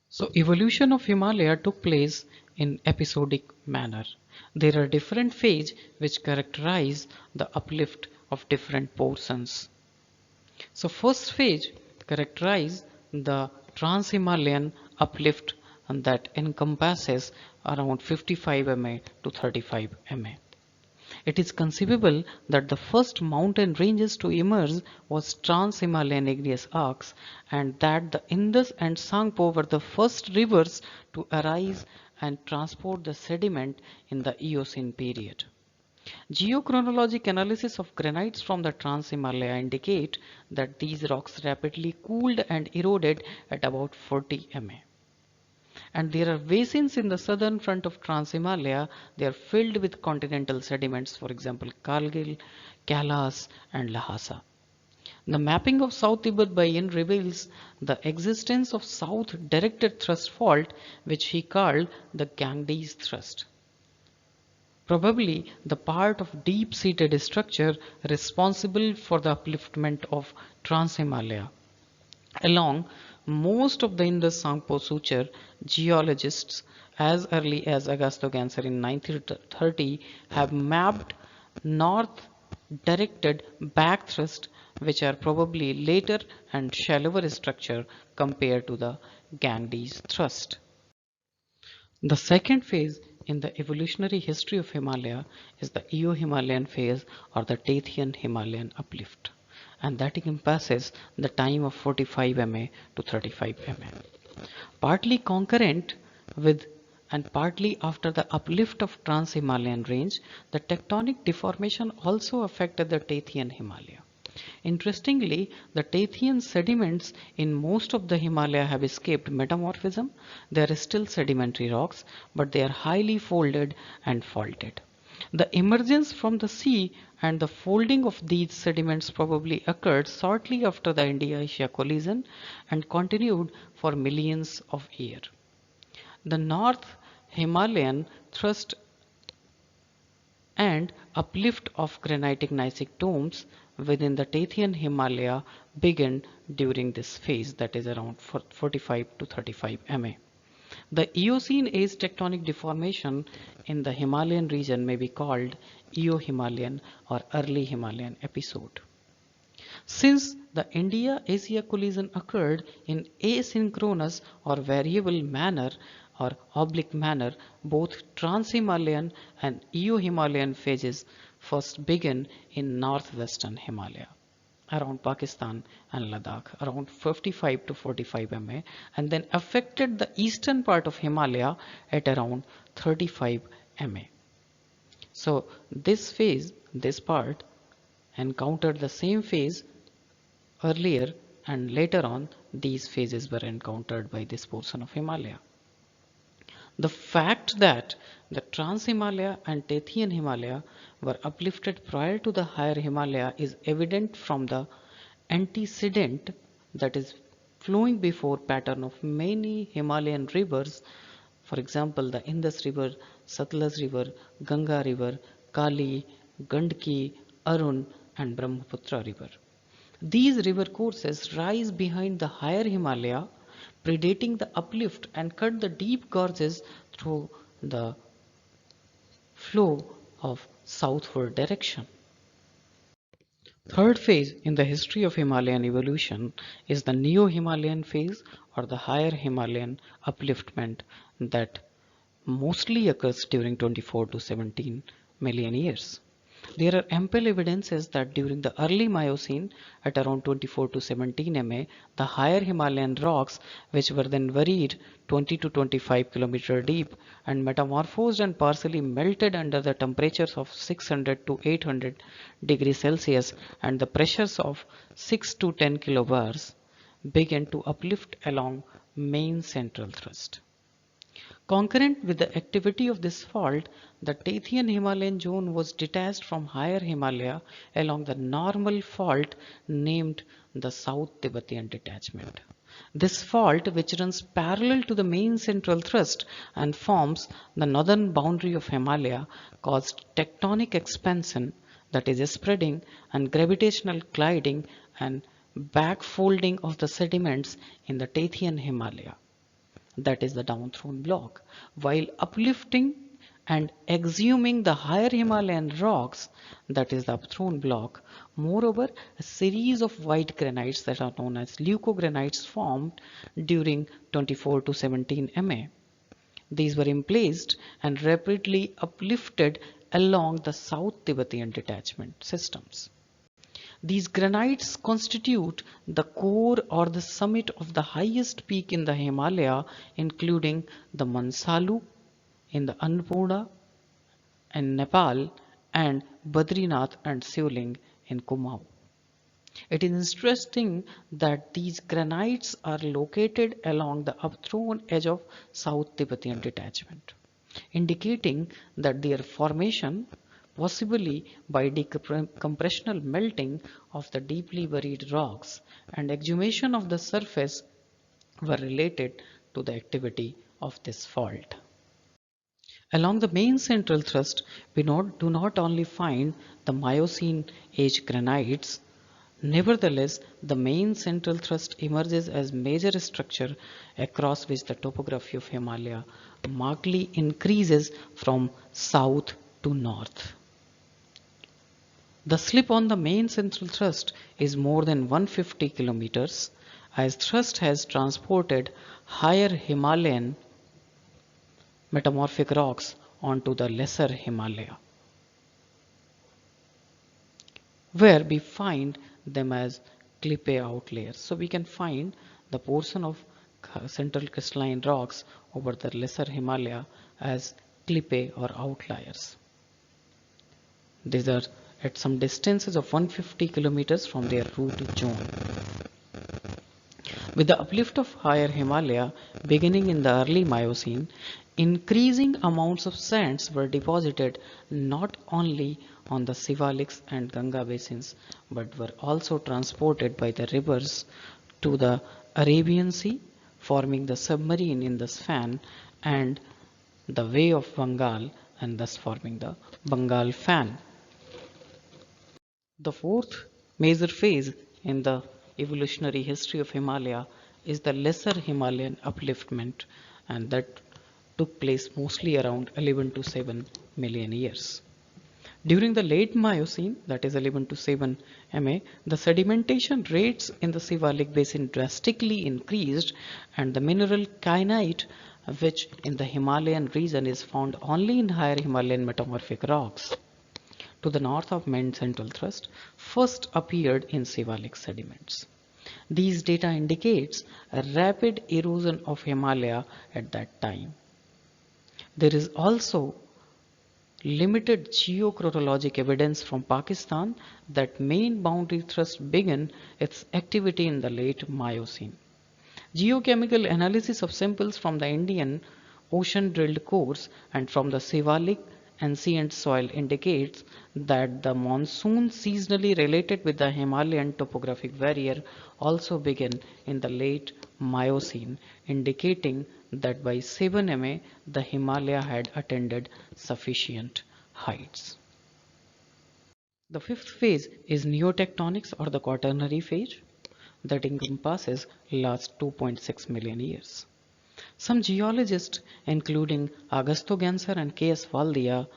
So evolution of Himalaya took place in episodic manner. There are different phases which characterize the uplift of different portions. So first phase characterize the trans-Himalayan uplift, and that encompasses around 55 ma to 35 ma. It is conceivable that the first mountain ranges to emerge was trans-Himalayan igneous arcs, and that the Indus and Tsangpo were the first rivers to arise and transport the sediment in the Eocene period. Geochronologic analysis of granites from the Trans-Himalaya indicate that these rocks rapidly cooled and eroded at about 40 ma. And there are basins in the southern front of Trans-Himalaya. They are filled with continental sediments, for example Kargil, Kailas and Lhasa. The mapping of South Tibet by Yin reveals the existence of south directed thrust fault, which he called the Ganges thrust, probably the part of deep-seated structure responsible for the upliftment of Trans-Himalaya. Along most of the Indus-Tsangpo suture, geologists as early as Augusto Ganser in 1930 have mapped north-directed back thrust, which are probably later and shallower structure compared to the Ganges thrust. The second phase in the evolutionary history of Himalaya is the Eo-Himalayan phase, or the Tethyan Himalayan uplift, and that encompasses the time of 45 ma to 35 ma. Partly concurrent with and partly after the uplift of Trans-Himalayan range, the tectonic deformation also affected the Tethyan Himalaya. Interestingly, the Tethyan sediments in most of the Himalaya have escaped metamorphism. They are still sedimentary rocks, but they are highly folded and faulted. The emergence from the sea and the folding of these sediments probably occurred shortly after the India-Asia collision and continued for millions of years. The North Himalayan thrust and uplift of granitic gneissic domes within the Tethyan Himalaya began during this phase, that is around 45 to 35 ma. The Eocene age tectonic deformation in the Himalayan region may be called Eo-Himalayan or early Himalayan episode. Since the India-Asia collision occurred in asynchronous or variable manner or oblique manner, both Trans-Himalayan and Eo-Himalayan phases first began in northwestern Himalaya, around Pakistan and Ladakh, around 55 to 45 ma, and then affected the eastern part of Himalaya at around 35 ma. So this part encountered the same phase earlier, and later on these phases were encountered by this portion of Himalaya. The fact that the Trans-Himalaya and Tethyan Himalaya were uplifted prior to the higher Himalaya is evident from the antecedent, that is flowing before pattern of many Himalayan rivers. For example, the Indus River, Satluj River, Ganga River, Kali, Gandaki, Arun and Brahmaputra River. These river courses rise behind the higher Himalaya, predating the uplift, and cut the deep gorges through the flow of southward direction. Third phase in the history of Himalayan evolution is the Neo-Himalayan phase, or the higher Himalayan upliftment, that mostly occurs during 24 to 17 million years. There are ample evidences that during the early Miocene, at around 24 to 17 Ma, the higher Himalayan rocks, which were then buried 20 to 25 km deep and metamorphosed and partially melted under the temperatures of 600 to 800 degrees Celsius and the pressures of 6 to 10 kilobars, began to uplift along main central thrust. Concurrent with the activity of this fault, the Tethyan Himalayan zone was detached from higher Himalaya along the normal fault named the South Tibetan Detachment. This fault, which runs parallel to the main central thrust and forms the northern boundary of Himalaya, caused tectonic expansion, that is spreading, and gravitational gliding and backfolding of the sediments in the Tethyan Himalaya, that is the downthrown block, while uplifting and exhuming the higher Himalayan rocks, that is the upthrown block. Moreover, a series of white granites that are known as leucogranites formed during 24 to 17 Ma. These were emplaced and rapidly uplifted along the South Tibetan Detachment systems. These granites constitute the core or the summit of the highest peak in the Himalaya, including the Mansalu in the Annapurna in Nepal and Badrinath and Siuling in Kumaon. It is interesting that these granites are located along the upthrown edge of South Tibetan Detachment, indicating that their formation, possibly by decompressional melting of the deeply buried rocks and exhumation of the surface, were related to the activity of this fault. Along the main central thrust, we do not only find the Miocene age granites. Nevertheless, the main central thrust emerges as major structure across which the topography of Himalaya markedly increases from south to north. The slip on the main central thrust is more than 150 kilometers, as thrust has transported higher Himalayan metamorphic rocks onto the lesser Himalaya, where we find them as clippe outliers. So we can find the portion of central crystalline rocks over the lesser Himalaya as clippe or outliers. These are at some distances of 150 kilometers from their root zone. With the uplift of higher Himalaya beginning in the early Miocene, increasing amounts of sands were deposited not only on the Sivaliks and Ganga basins, but were also transported by the rivers to the Arabian Sea, forming the submarine in the Swan and the Bay of Bengal, and thus forming the Bengal fan. The fourth major phase in the evolutionary history of Himalaya is the lesser Himalayan upliftment, and that took place mostly around 11 to 7 million years. During the late Miocene, that is 11 to 7 Ma, the sedimentation rates in the Sivalik basin drastically increased, and the mineral kyanite, which in the Himalayan region is found only in higher Himalayan metamorphic rocks to the north of main central thrust, first appeared in Sivalik sediments. These data indicates a rapid erosion of Himalaya at that time. There is also limited geochronologic evidence from Pakistan that main boundary thrust began its activity in the late Miocene. Geochemical analysis of samples from the Indian Ocean drilled cores and from the Sivalik ancient soil indicates that the monsoon seasonally related with the Himalayan topographic barrier also began in the late Miocene, indicating that by 7 Ma the Himalaya had attained sufficient heights. The fifth phase is neotectonics or the quaternary phase that encompasses last 2.6 million years. Some geologists, including Augusto Ganser and K.S. Valdia,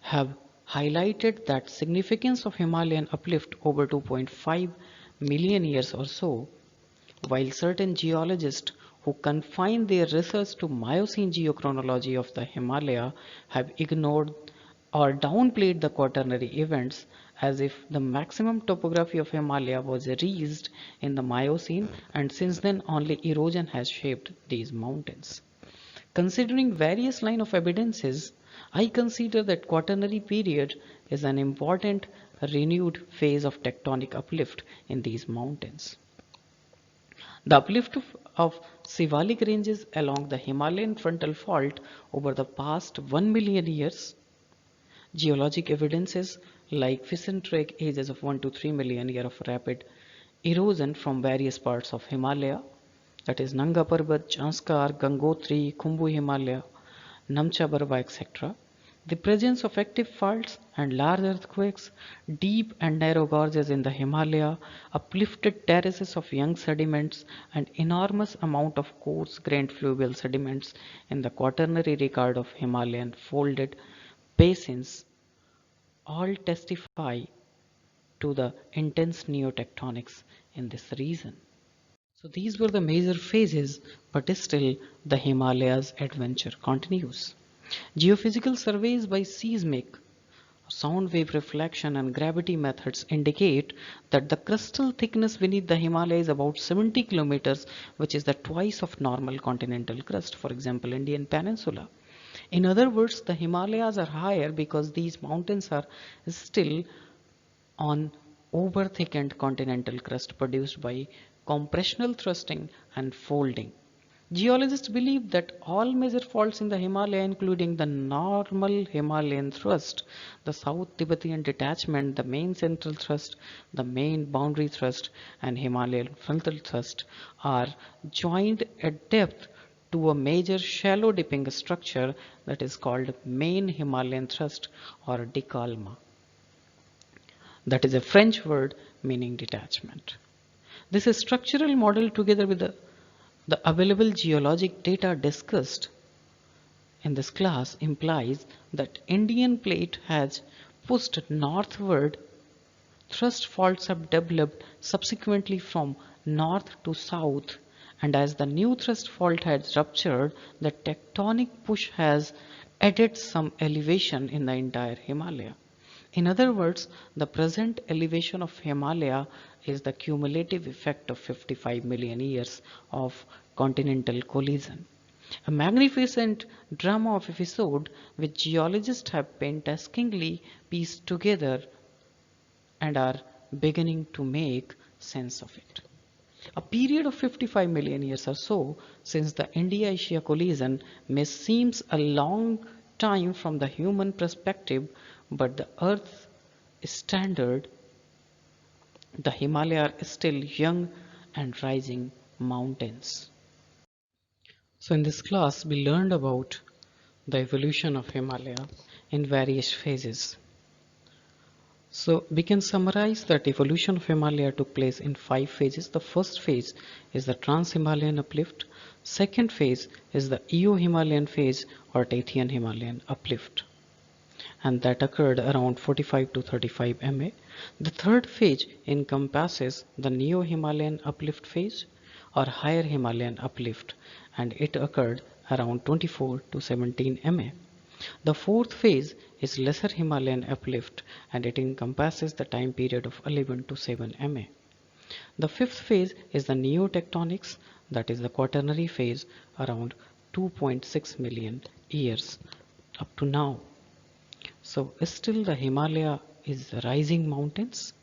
have highlighted that significance of Himalayan uplift over 2.5 million years or so, while certain geologists who confine their research to Miocene geochronology of the Himalaya have ignored or downplayed the quaternary events as if the maximum topography of Himalaya was reached in the Miocene and since then only erosion has shaped these mountains. Considering various line of evidences, I consider that quaternary period is an important renewed phase of tectonic uplift in these mountains. The uplift of Sivalik ranges along the Himalayan frontal fault over the past 1 million years. Geologic evidences like Fissentrek ages of 1 to 3 million years of rapid erosion from various parts of Himalaya, that is Nanga Parbat, Janskar, Gangotri, Khumbu Himalaya, Namcha Barwa, etc. The presence of active faults and large earthquakes, deep and narrow gorges in the Himalaya, uplifted terraces of young sediments, and enormous amount of coarse-grained fluvial sediments in the quaternary record of Himalayan folded basins all testify to the intense neotectonics in this region. So these were the major phases, but still the Himalayas adventure continues. Geophysical surveys by seismic, sound wave reflection and gravity methods indicate that the crustal thickness beneath the Himalaya is about 70 kilometers, which is the twice of normal continental crust, for example, Indian Peninsula. In other words, the Himalayas are higher because these mountains are still on over-thickened continental crust produced by compressional thrusting and folding. Geologists believe that all major faults in the Himalaya, including the normal Himalayan thrust, the South Tibetan detachment, the main central thrust, the main boundary thrust, and Himalayan frontal thrust, are joined at depth to a major shallow dipping structure that is called main Himalayan thrust or décollement. That is a French word meaning detachment. This structural model, together with the available geologic data discussed in this class, implies that Indian plate has pushed northward. Thrust faults have developed subsequently from north to south, and as the new thrust fault has ruptured, the tectonic push has added some elevation in the entire Himalaya. In other words, the present elevation of Himalaya is the cumulative effect of 55 million years of continental collision. A magnificent drama of episode which geologists have painstakingly pieced together and are beginning to make sense of it. A period of 55 million years or so since the India-Asia collision may seem a long time from the human perspective, but the Earth's standard, the Himalaya are still young and rising mountains. So in this class, we learned about the evolution of Himalaya in various phases. So we can summarize that evolution of Himalaya took place in 5 phases. The first phase is the Trans-Himalayan uplift. Second phase is the Eo-Himalayan phase or Tathian Himalayan uplift, and that occurred around 45 to 35 Ma. The third phase encompasses the Neo-Himalayan uplift phase or higher Himalayan uplift, and it occurred around 24 to 17 Ma. The fourth phase is Lesser Himalayan uplift, and it encompasses the time period of 11 to 7 Ma. The fifth phase is the neotectonics, that is the quaternary phase, around 2.6 million years up to now. So still the Himalaya is rising mountains.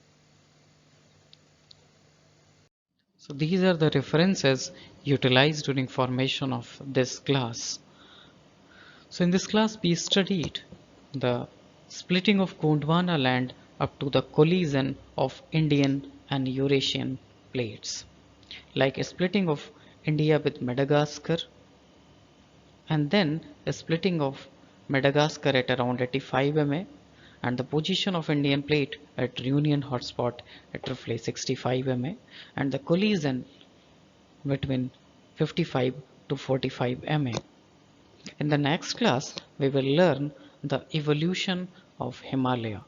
So these are the references utilized during formation of this class. So in this class we studied the splitting of Gondwana land up to the collision of Indian and Eurasian plates, like a splitting of India with Madagascar, and then a splitting of Madagascar at around 85 ma, and the position of Indian plate at Reunion hotspot at roughly 65 ma, and the collision between 55 to 45 ma. In the next class, we will learn the evolution of Himalaya.